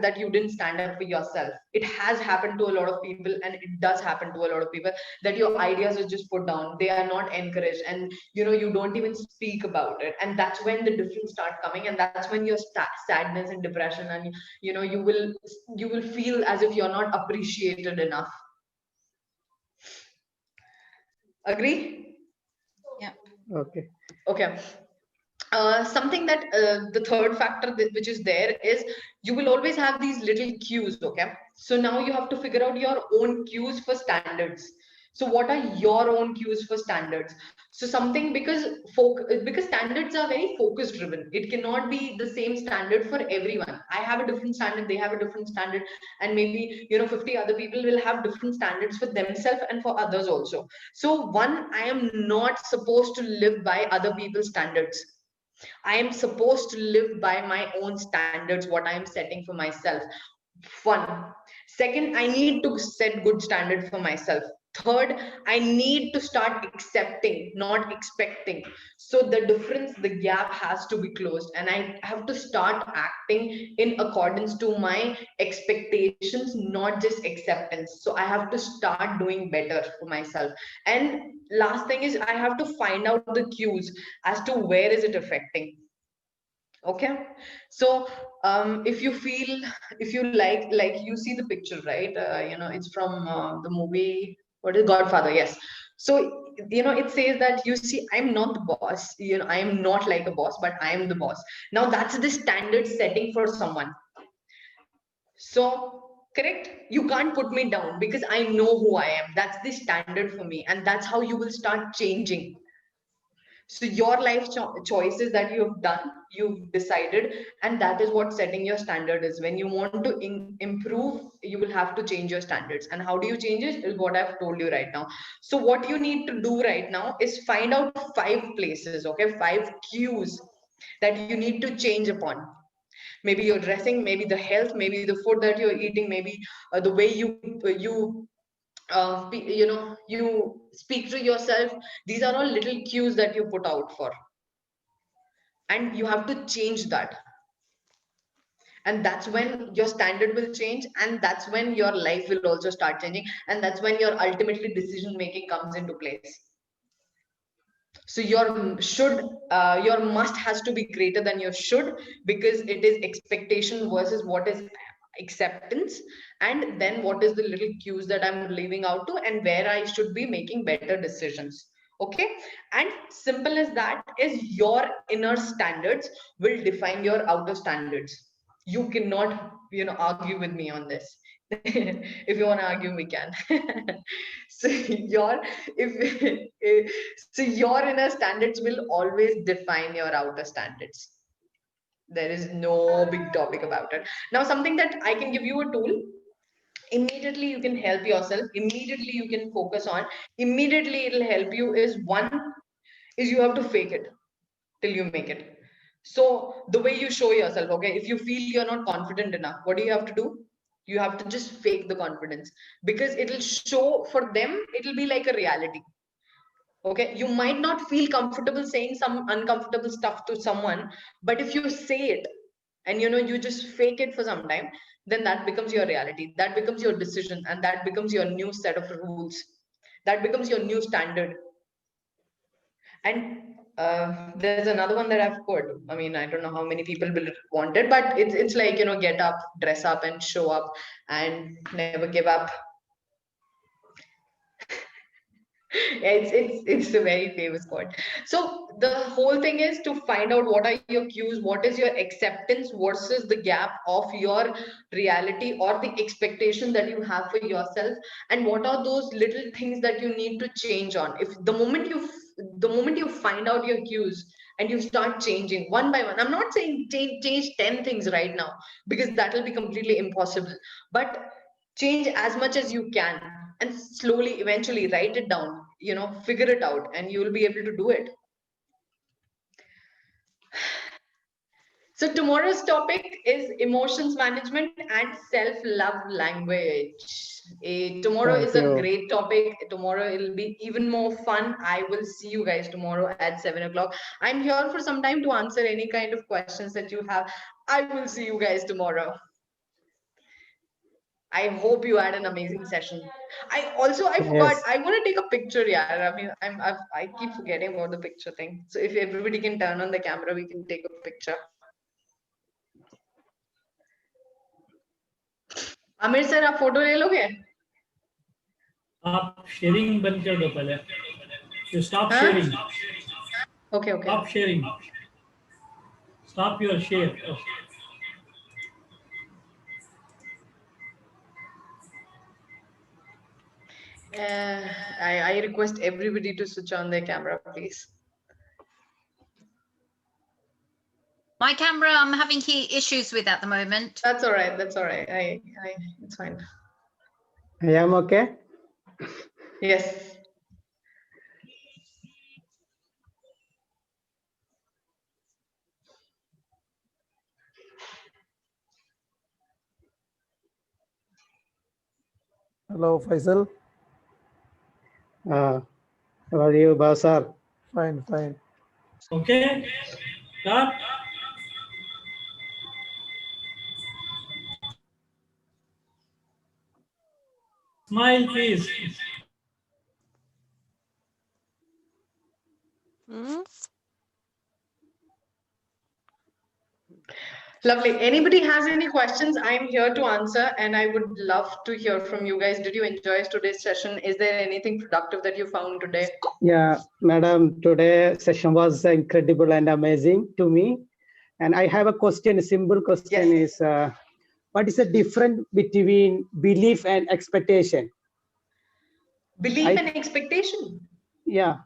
that you didn't stand up for yourself. It has happened to a lot of people, and it does happen to a lot of people, that your ideas are just put down, they are not encouraged, and you don't even speak about it. And that's when the difference start coming, and that's when your sadness and depression, and you will feel as if you're not appreciated enough. Agree? Yeah. Okay. Okay. Something that the third factor which is there is, you will always have these little cues. Okay, so now you have to figure out your own cues for standards. So what are your own cues for standards? So something, because standards are very focus driven, it cannot be the same standard for everyone. I have a different standard, they have a different standard, and maybe 50 other people will have different standards for themselves and for others also. So one, I am not supposed to live by other people's standards. I am supposed to live by my own standards, what I am setting for myself. One. Second, I need to set good standard for myself. Third, I need to start accepting, not expecting. So the difference, the gap has to be closed, and I have to start acting in accordance to my expectations, not just acceptance. So I have to start doing better for myself. And last thing is, I have to find out the cues as to where is it affecting. Okay, so if you feel, if you like you see the picture, right? It's from the movie, what is Godfather? Yes. So it says that, you see, I'm not the boss, I am not like a boss, but I am the boss. Now that's the standard setting for someone. So correct, you can't put me down because I know who I am. That's the standard for me, and that's how you will start changing. So your life choices that you have done, you've decided, and that is what setting your standard is. When you want to improve, you will have to change your standards. And how do you change it is what I've told you right now. So what you need to do right now is find out 5 places, okay, 5 cues that you need to change upon. Maybe your dressing, maybe the health, maybe the food that you're eating, maybe the way you speak to yourself. These are all little cues that you put out for, and you have to change that. And that's when your standard will change, and that's when your life will also start changing, and that's when your ultimately decision making comes into place. So your must has to be greater than your should, because it is expectation versus what is acceptance, and then what is the little cues that I'm leaving out to, and where I should be making better decisions. Okay, and simple as that is, your inner standards will define your outer standards. You cannot argue with me on this. If you want to argue, we can. So your if so your inner standards will always define your outer standards. There is no big topic about it. Now, something that I can give you a tool, immediately you can help yourself, immediately you can focus on, immediately it'll help you, is one, is you have to fake it till you make it. So the way you show yourself, okay, if you feel you're not confident enough, what do you have to do? You have to just fake the confidence, because it'll show for them, it'll be like a reality. Okay, you might not feel comfortable saying some uncomfortable stuff to someone, but if you say it, and you just fake it for some time, then that becomes your reality, that becomes your decision, and that becomes your new set of rules, that becomes your new standard. And there's another one that I've put. I mean, I don't know how many people will want it, but it's like, get up, dress up, and show up, and never give up. It's a very famous quote. So the whole thing is to find out what are your cues, what is your acceptance versus the gap of your reality or the expectation that you have for yourself, and what are those little things that you need to change on. If the moment you find out your cues and you start changing one by one, I'm not saying change 10 things right now, because that will be completely impossible, but change as much as you can, and slowly eventually write it down, figure it out, and you will be able to do it. So tomorrow's topic is emotions management and self-love language. Tomorrow is Thank a you. great topic. Tomorrow it'll be even more fun. I will see you guys tomorrow at 7 o'clock. I'm here for some time to answer any kind of questions that you have. I will see you guys tomorrow. I hope you had an amazing session. I forgot. Yes. I want to take a picture. Yeah, I mean, I keep forgetting about the picture thing. So if everybody can turn on the camera, we can take a picture. Amir sir, आप photo ले लोगे? आप sharing बंद कर दो पहले. You stop Huh? sharing. Okay, okay. Stop sharing. Stop your share. Oh. I request everybody to switch on their camera, please. My camera, I'm having issues with at the moment. That's all right. That's all right. It's fine. I am okay. Yes. Hello, Faisal. How are you, Basar? Fine, fine. Okay. Start. Smile, please. Lovely. Anybody has any questions? I'm here to answer, and I would love to hear from you guys. Did you enjoy today's session? Is there anything productive that you found today? Yeah, madam, today session was incredible and amazing to me. And I have a question, a simple question Yes. is, what is the difference between belief and expectation? Belief and expectation. Yeah,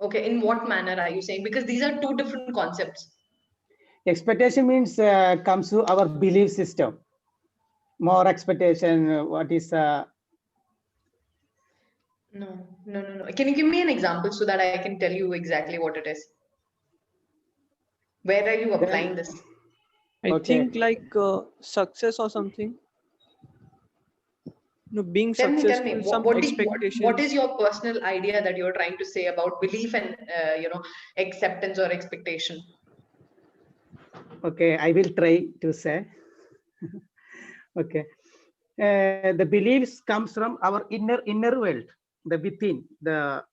Okay. In what manner are you saying? Because these are two different concepts. expectation means comes to our belief system. More expectation, what is, No. Can you give me an example so that I can tell you exactly what it is? Where are you applying this? I Okay. think like success or something. No, being Tell me, successful, some expectations. what is your personal idea that you're trying to say about belief and acceptance or expectation? Okay, I will try to say. Okay. The beliefs comes from our inner world, the within, the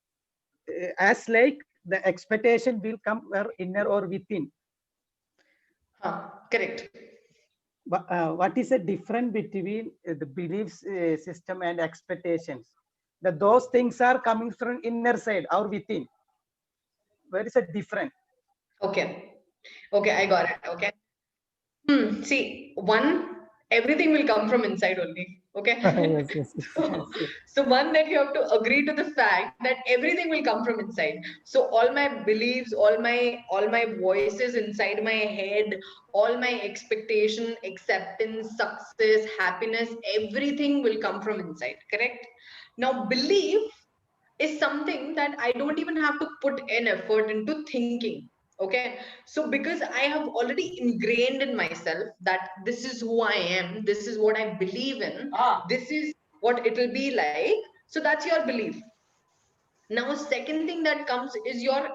as like the expectation will come our inner or within. Correct. What is the difference between the beliefs system and expectations? Those things are coming from inner side or within. Where is the difference? Okay, I got it. Okay. See, everything will come from inside only. Okay. Yes, yes, yes. So one, that you have to agree to the fact that everything will come from inside. So all my beliefs, all my voices inside my head, all my expectation, acceptance, success, happiness, everything will come from inside. Correct? Now, belief is something that I don't even have to put an effort into thinking. Okay. So because I have already ingrained in myself that this is who I am, this is what I believe in, this is what it will be like. So that's your belief. Now, second thing that comes is your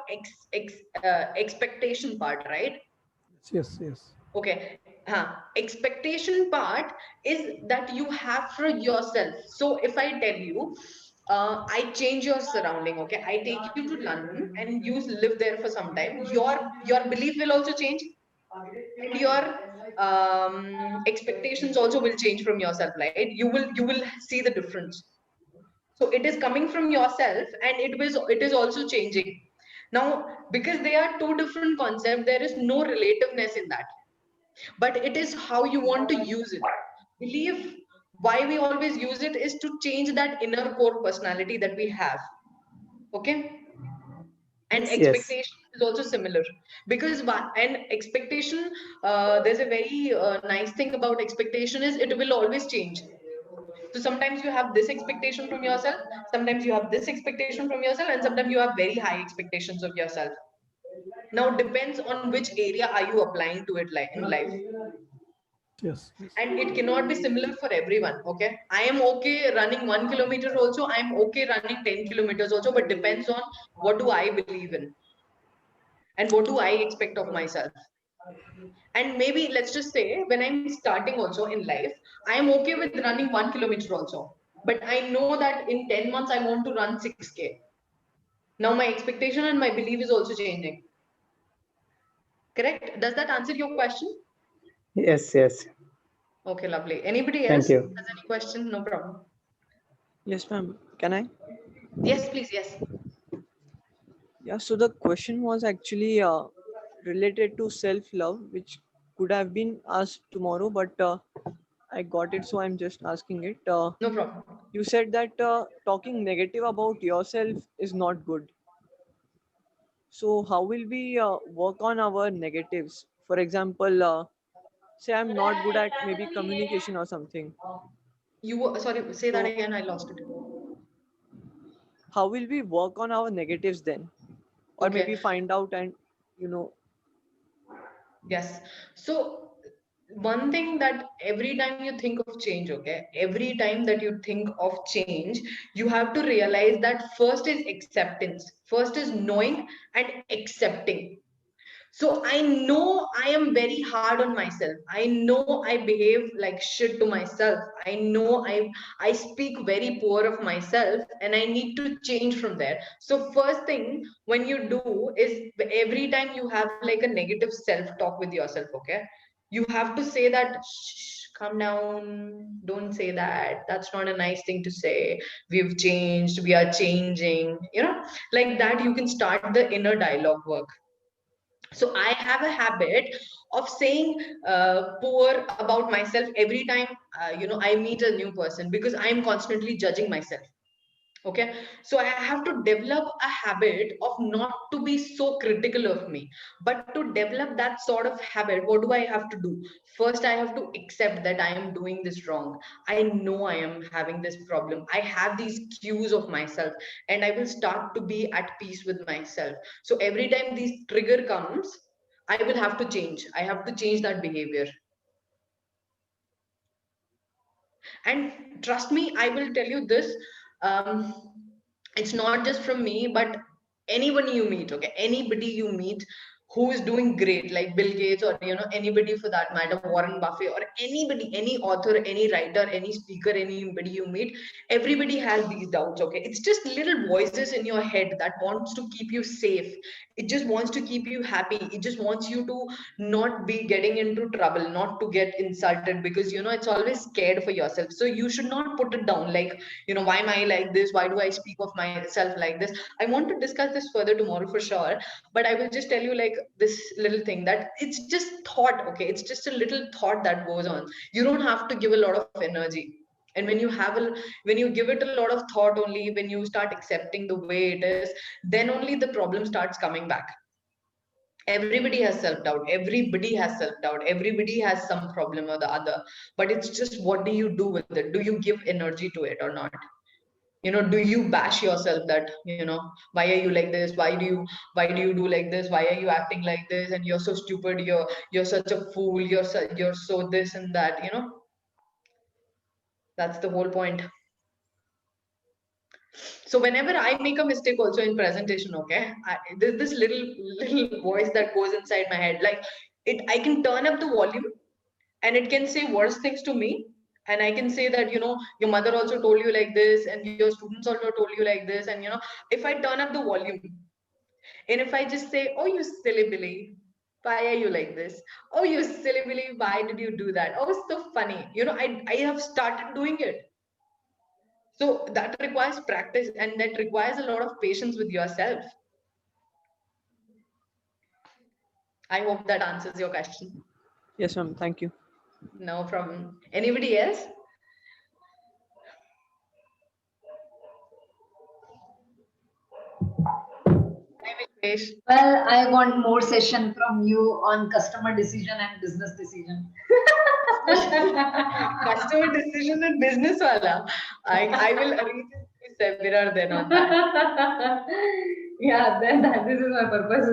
expectation part, right? Yes, yes. Okay. Expectation part is that you have for yourself. So if I tell you, I change your surrounding, okay, I take you to London and you live there for some time, your belief will also change, and your expectations also will change from yourself, right? You will see the difference. So it is coming from yourself, and it is also changing. Now, because they are two different concepts, there is no relativeness in that, but it is how you want to use it. Belief, why we always use it is to change that inner core personality that we have. Okay. And Yes. expectation is also similar, because and expectation, there's a very nice thing about expectation is it will always change. So sometimes you have this expectation from yourself, sometimes you have this expectation from yourself, and sometimes you have very high expectations of yourself. Now depends on which area are you applying to it, like in life. Yes, yes. And it cannot be similar for everyone. Okay, I am okay running 1 kilometer also, I'm okay running 10 kilometers also, but depends on what do I believe in and what do I expect of myself. And maybe let's just say when I'm starting also in life, I am okay with running 1 kilometer also. But I know that in 10 months I want to run 6K. Now my expectation and my belief is also changing. Correct? Does that answer your question? Yes, yes. Okay, lovely. Anybody Thank else you. has any question? No problem. Yes, ma'am. Can I? Yes, please. Yes. Yeah, so the question was actually related to self-love, which could have been asked tomorrow, but I got it, so I'm just asking it. No problem. You said that talking negative about yourself is not good. So how will we work on our negatives? For example, say I'm not good at maybe communication or something. You were, sorry, say that So again. I lost it. how will we work on our negatives then? Or Okay. maybe find out and, you know, Yes. So one thing that every time you think of change, okay, every time that you think of change, you have to realize that first is acceptance, first is knowing and accepting. So I know I am very hard on myself. I know I behave like shit to myself. I know I speak very poor of myself and I need to change from there. So first thing when you do is every time you have like a negative self-talk with yourself, okay? You have to say that, shh, calm down, don't say that. That's not a nice thing to say. We've changed, we are changing, like that you can start the inner dialogue work. So I have a habit of saying poor about myself every time I meet a new person, because I am constantly judging myself. Okay, so I have to develop a habit of not to be so critical of me. But to develop that sort of habit, what do I have to do? First I have to accept that I am doing this wrong. I know I am having this problem. I have these cues of myself, and I will start to be at peace with myself. So every time this trigger comes, I will have to change. I have to change that behavior. And trust me, I will tell you this. um, it's not just from me, but anyone you meet, okay, anybody you meet who is doing great, like Bill Gates, or anybody for that matter, Warren Buffett, or anybody, any author, any writer, any speaker, anybody you meet, everybody has these doubts. Okay, it's just little voices in your head that wants to keep you safe. It just wants to keep you happy. It just wants you to not be getting into trouble, not to get insulted, because it's always scared for yourself. So you should not put it down like, why am I like this? Why do I speak of myself like this? I want to discuss this further tomorrow for sure, but I will just tell you like this little thing, that it's just thought. Okay, it's just a little thought that goes on. You don't have to give a lot of energy. And when you give it a lot of thought, only when you start accepting the way it is, then only the problem starts coming back. Everybody has self-doubt, everybody has self-doubt, everybody has some problem or the other. But it's just, what do you do with it? Do you give energy to it or not? Do you bash yourself that, why are you like this? Why do you do like this? Why are you acting like this? And you're so stupid, you're such a fool, you're so this and that. That's the whole point. So whenever I make a mistake also in presentation, okay, there's this little voice that goes inside my head, like, I can turn up the volume, and it can say worse things to me. And I can say that, your mother also told you like this, and your students also told you like this. And if I turn up the volume, and if I just say, oh, you silly Billy, why are you like this? Oh, you silly Billy, why did you do that? Oh, it's so funny. I have started doing it. So that requires practice, and that requires a lot of patience with yourself. I hope that answers your question. yes, ma'am. Thank you. No problem. Anybody else? Hi, Venktesh. Well, I want more session from you on customer decision and business decision. Customer decision and business wala. I will arrange a seminar then on that. Yeah, then this is my purpose.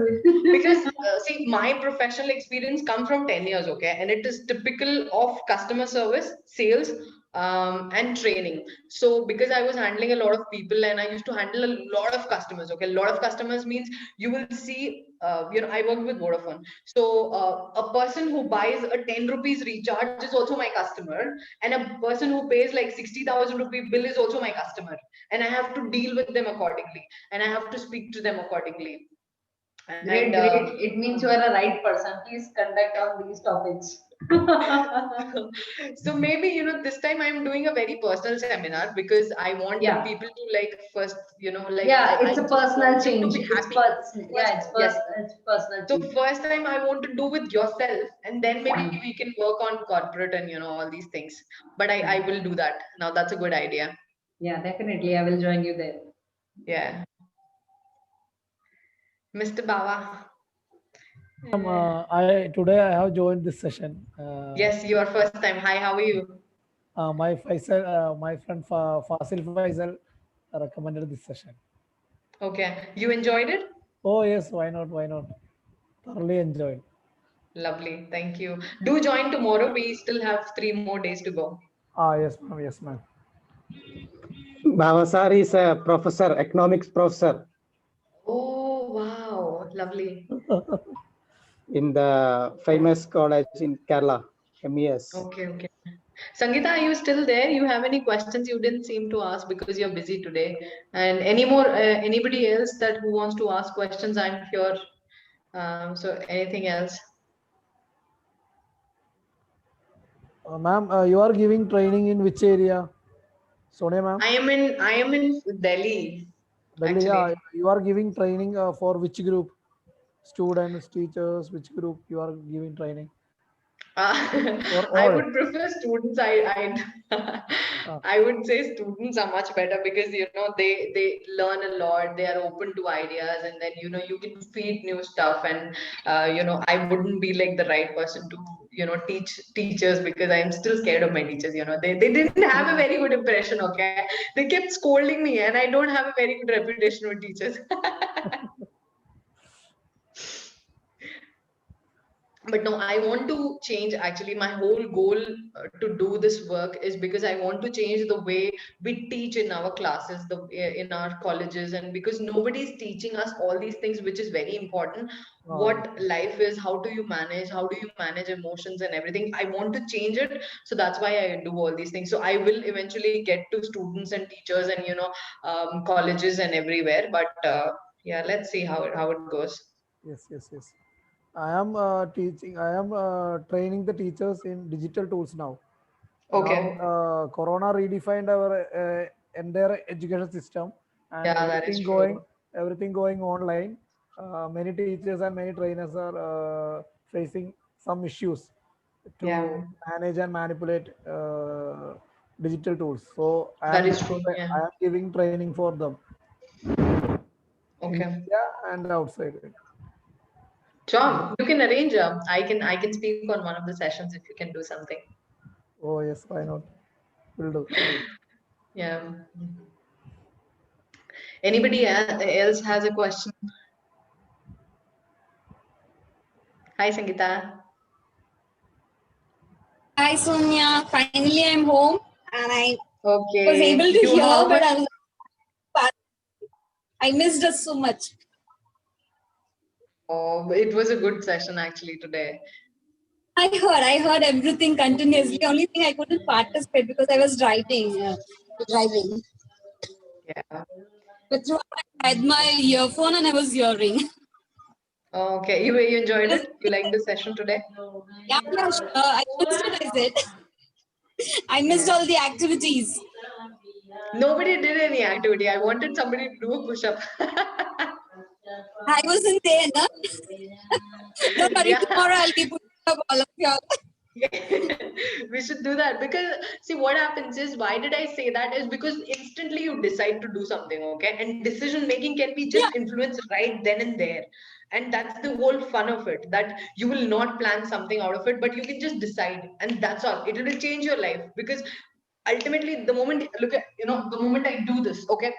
Because see, my professional experience come from 10 years, okay, and it is typical of customer service, sales, and training. So because I was handling a lot of people and I used to handle a lot of customers. Okay, a lot of customers means you will see, I worked with Vodafone. So a person who buys a 10 rupees recharge is also my customer, and a person who pays like 60,000 rupee bill is also my customer, and I have to deal with them accordingly, and I have to speak to them accordingly. Great, And great. It means you are a right person. Please conduct on these topics. so maybe this time I'm doing a very personal seminar because I want the Yeah. people to like first like Yeah, I it's a just personal want them change. to be It's happy. personal. Yeah, it's Yes. it's personal So change. first time I want to do with yourself, and then maybe we can work on corporate and all these things. But I will do that. Now that's a good idea. Yeah, definitely. I will join you there. Yeah. Mr. Bawa. Today I have joined this session. Yes, your first time. Hi, how are you? My friend Fasil Faisal recommended this session. Okay. You enjoyed it? Oh yes, why not? Why not? Thoroughly enjoyed. Lovely. Thank you. Do join tomorrow. We still have 3 more days to go. Yes, ma'am. Yes, ma'am. Bhavasar is a professor, economics professor Oh, wow. Lovely. in the famous college in Kerala, MES. Okay, okay. Sangeeta, are you still there? You have any questions you didn't seem to ask because you're busy today? And anybody else that who wants to ask questions, I'm here. So anything else? Ma'am, you are giving training in which area? Sonia, ma'am. I am in Delhi, Delhi, actually. yeah, you are giving training for which group? Students, teachers, which group you are giving training? For I all. would prefer students. I would say students are much better because they learn a lot. They are open to ideas, and then you can feed new stuff. And I wouldn't be like the right person to teach teachers because I'm still scared of my teachers. They didn't have a very good impression. Okay, they kept scolding me, and I don't have a very good reputation with teachers. But no, I want to change. Actually, my whole goal to do this work is because I want to change the way we teach in our classes, in our colleges, and because nobody is teaching us all these things, which is very important. What life is, how do you manage emotions and everything. I want to change it, so that's why I do all these things. So I will eventually get to students and teachers and colleges and everywhere. But yeah, let's see how it goes. Yes, yes, yes. I am teaching. I am training the teachers in digital tools now. Now, Okay. Corona redefined our entire education system, and Yeah, that is true. everything going online. Many teachers and many trainers are facing some issues Yeah, to manage and manipulate digital tools. So that is true. I Yeah. am giving training for them in Okay. India and outside. Sure. You can arrange. I can speak on one of the sessions if you can do something. Oh yes, why not? Will do. Yeah. Anybody else has a question? Hi, Sangeeta. Hi Sonia, finally I'm home and I was Okay. able to hear, How but much? I missed us so much. Oh, it was a good session actually today. I heard everything continuously. The only thing I couldn't participate because I was driving. Yeah. But throughout I had my earphone and I was hearing. Okay. You enjoyed it? You liked the session today? Yeah, sure. I missed it. I said I missed all the activities. Nobody did any activity. I wanted somebody to do a push-up. I wasn't there, no? Don't worry, Yeah. tomorrow I'll be putting up all of y'all. We should do that because see what happens is, why did I say that is because instantly you decide to do something. Okay, and decision making can be just influenced right then and there, and that's the whole fun of it, that you will not plan something out of it, but you can just decide, and that's all. It will change your life because ultimately the moment, look at the moment I do this, okay,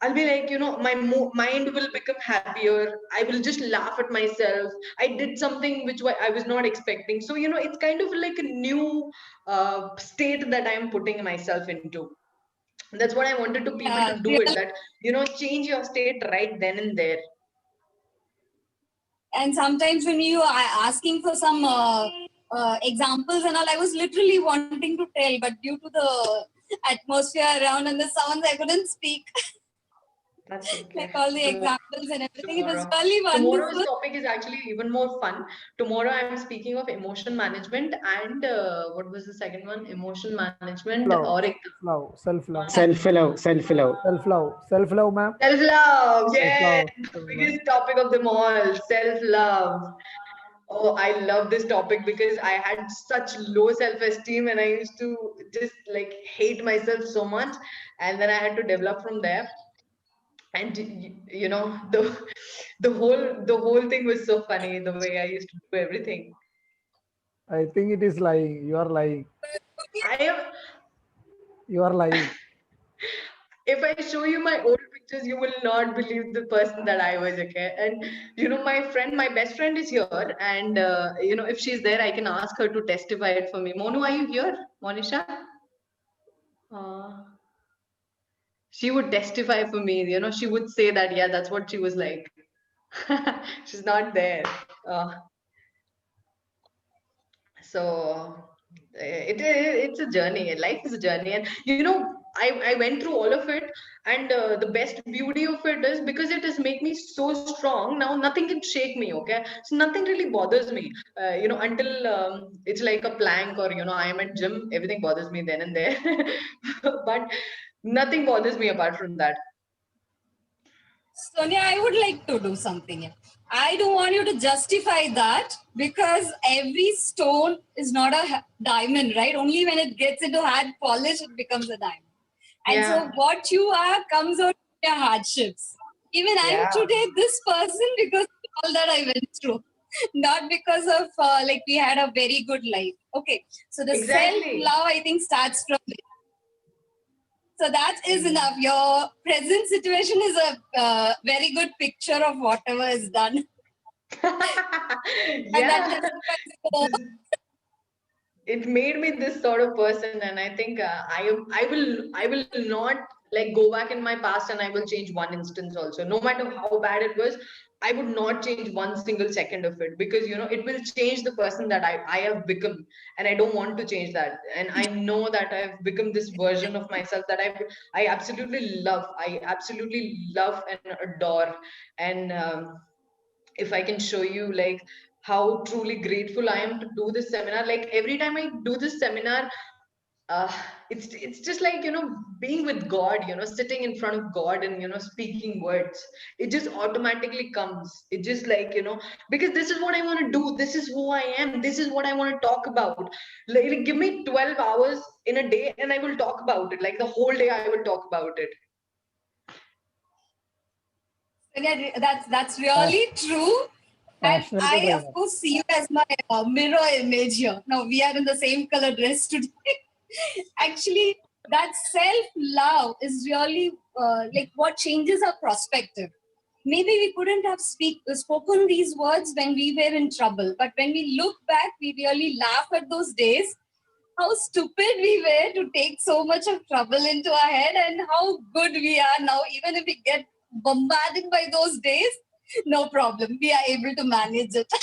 I'll be like, my mind will become happier. I will just laugh at myself. I did something which I was not expecting. So, it's kind of like a new state that I'm putting myself into. That's what I wanted to people Yeah, to do it, that, change your state right then and there. and sometimes when you are asking for some examples and all, I was literally wanting to tell, but due to the atmosphere around and the sounds, I couldn't speak. That's okay. Like all the Tomorrow- examples and everything. It was tomorrow. really Tomorrow's wonderful. topic is actually even more fun. Tomorrow I'm speaking of emotion management and what was the second one? Emotion management Love. or Love, self-love. Self-love, self-love. Self-love, ma'am. self-love. Yeah, Self-love. the biggest topic of them all, self-love. Oh, I love this topic because I had such low self-esteem and I used to just like hate myself so much, and then I had to develop from there. And the whole thing was so funny, the way I used to do everything. I think it is lying. You are lying. I am. You are lying. If I show you my old pictures, you will not believe the person that I was, okay? And my best friend is here, and if she's there, I can ask her to testify it for me. Monu, are you here? Monisha? She would testify for me, she would say that, yeah, that's what she was like. She's not there. So it's a journey. Life is a journey, and I went through all of it, and the best beauty of it is because it has made me so strong. Now nothing can shake me. Okay, so nothing really bothers me. Until it's like a plank, or I am at gym, everything bothers me then and there. But nothing bothers me apart from that. Sonia, I would like to do something here. I don't want you to justify that because every stone is not a diamond, right? Only when it gets into hard polish, it becomes a diamond. And so Yeah. what you are comes out of your hardships. Even Yeah. I'm today this person because of all that I went through. Not because of we had a very good life. Okay. So the Exactly. self-love, I think, starts from there. So that is enough. Your present situation is a very good picture of whatever is done. And that Yeah. testifies to- It made me this sort of person, and I think I will not like go back in my past, and I will change one instance also, no matter how bad it was. I would not change one single second of it, because it will change the person that I have become, and I don't want to change that. And I know that I've become this version of myself that I absolutely love and adore. And if I can show you like how truly grateful I am to do this seminar. Like every time I do this seminar, uh, it's just like being with God, sitting in front of God and speaking words. It just automatically comes. It just like because this is what I want to do. This is who I am. This is what I want to talk about. Like give me 12 hours in a day, and I will talk about it. Like the whole day, I will talk about it. Yeah, that's really true. And Passionate I, trainer. of course, see you as my mirror image here. Now, we are in the same color dress today. Actually, that self-love is really like what changes our perspective. Maybe we couldn't have spoken these words when we were in trouble. But when we look back, we really laugh at those days. How stupid we were to take so much of trouble into our head, and how good we are now. Even if we get bombarded by those days, no problem. We are able to manage it.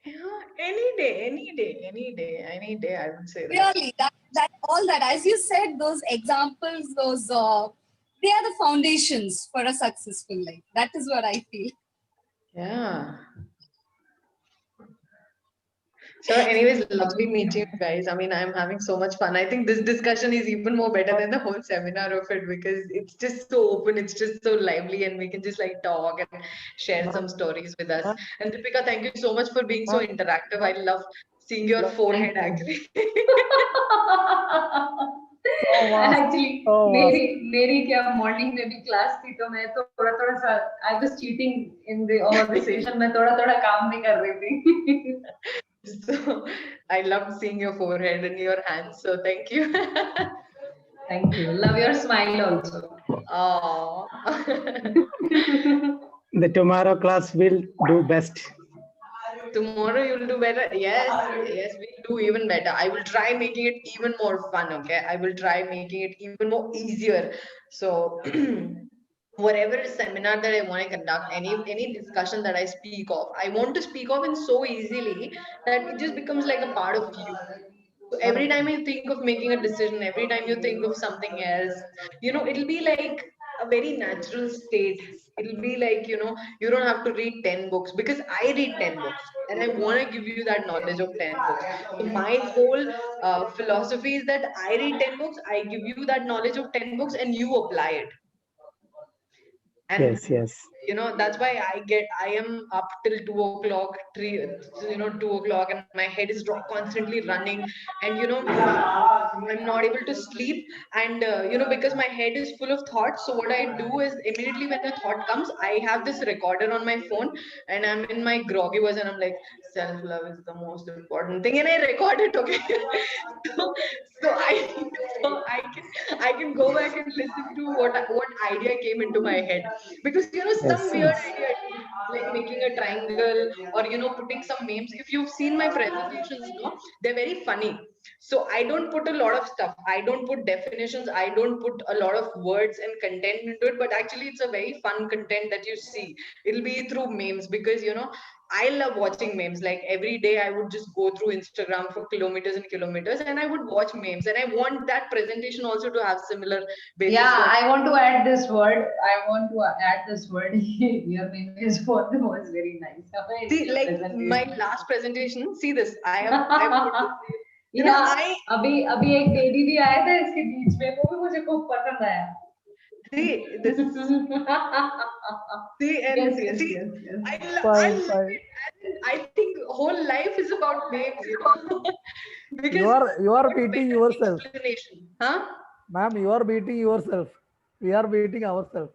Yeah, any day, I would say that. Really, that all that, as you said, those examples, those they are the foundations for a successful life. That is what I feel. Yeah. So anyways, lovely meeting you guys. I mean, I'm having so much fun. I think this discussion is even more better than the whole seminar of it, because it's just so open, it's just so lively, and we can just like talk and share some stories with us. And Deepika, thank you so much for being so interactive. I love seeing your forehead actually. Actually Oh, मेरी मेरी क्या morning में भी class थी, तो मैं तो थोड़ा थोड़ा सा I was cheating in the over the session, मैं थोड़ा थोड़ा काम भी कर रही थी. So I love seeing your forehead and your hands. So thank you. Thank you. Love your smile also. Oh. The tomorrow class will do best. Tomorrow you'll do better. Yes, yes, we'll do even better. I will try making it even more fun. Okay, I will try making it even more easier. So whatever seminar that I want to conduct, any discussion that I speak of, I want to speak of it so easily that it just becomes like a part of you. So every time you think of making a decision, every time you think of something else, it'll be like a very natural state. It'll be like, you don't have to read 10 books, because I read 10 books and I want to give you that knowledge of 10 books. So my whole philosophy is that I read 10 books, I give you that knowledge of 10 books, and you apply it. And Yes. that's why I am up till 2 o'clock, 2 o'clock, and my head is constantly running, and I'm not able to sleep, and because my head is full of thoughts. So what I do is, immediately when the thought comes, I have this recorder on my phone, and I'm in my groggy voice, and I'm like, self-love is the most important thing, and I record it. Okay. I can go back and listen to what idea came into my head, because some Yes. weird idea, like making a triangle, or putting some memes. If you've seen my presentations, they're very funny. So I don't put a lot of stuff. I don't put definitions. I don't put a lot of words and content into it. But actually, it's a very fun content that you see. It'll be through memes, because I love watching memes. Like every day, I would just go through Instagram for kilometers and kilometers, and I would watch memes. And I want that presentation also to have similar basis. Yeah, I want to add this word. Your name is was very nice. See, like my last presentation. See this. I put this. अभी एक baby भी आया था इसके बीच में, वो भी मुझे खूब पसंद आया. See this. See, and Yes. I Fine. love it. And I think whole life is about names, because You are what beating better yourself. explanation, huh? Ma'am, you are beating yourself. We are beating ourselves.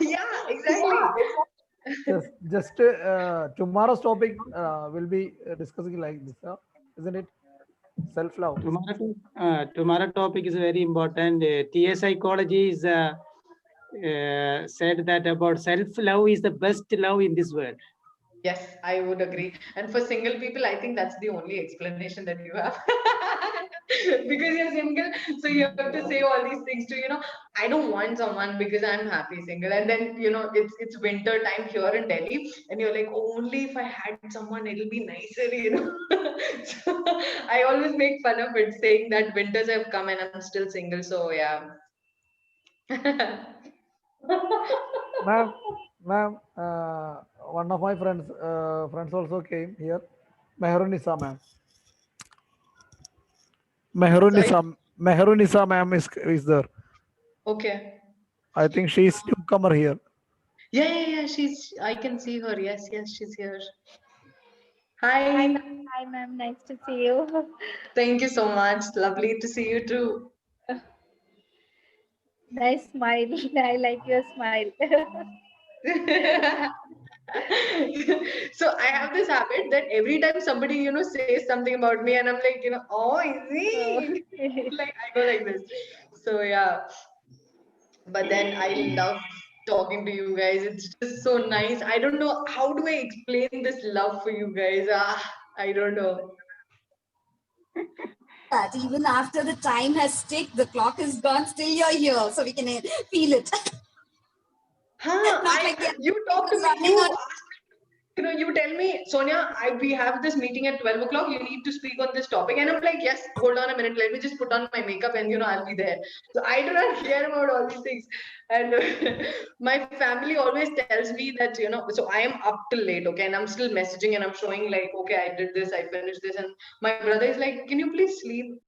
Yeah, exactly. Just tomorrow's topic will be discussing like this, isn't it? Self-love. Tomorrow topic is very important. TA psychology is said that about self-love is the best love in this world. Yes, I would agree. And for single people, I think that's the only explanation that you have. Because you're single, so you have to say all these things to, I don't want someone because I'm happy single. And then, it's winter time here in Delhi, and you're like, oh, only if I had someone, it'll be nicer. So I always make fun of it, saying that winters have come and I'm still single. So yeah. Ma'am, one of my friends also came here. Mehrunisa ma'am. Mehrunisa ma'am is there. Okay. I think she is newcomer here. Yeah. I can see her. Yes, she's here. Hi. Hi, ma'am. Nice to see you. Thank you so much. Lovely to see you too. Nice smile. I like your smile. So I have this habit that every time somebody, says something about me, and I'm like, oh, is he? Like I go like this. So yeah. But then I love talking to you guys. It's just so nice. I don't know, how do I explain this love for you guys? I don't know. That even after the time has ticked, the clock is gone, still you're here, so we can feel it. You talk to me. You tell me, Sonia, we have this meeting at 12 o'clock. You need to speak on this topic. And I'm like, yes, hold on a minute. Let me just put on my makeup and, I'll be there. So I do not care about all these things. And my family always tells me that, so I am up till late, okay? And I'm still messaging and I'm showing like, okay, I did this, I finished this. And my brother is like, can you please sleep?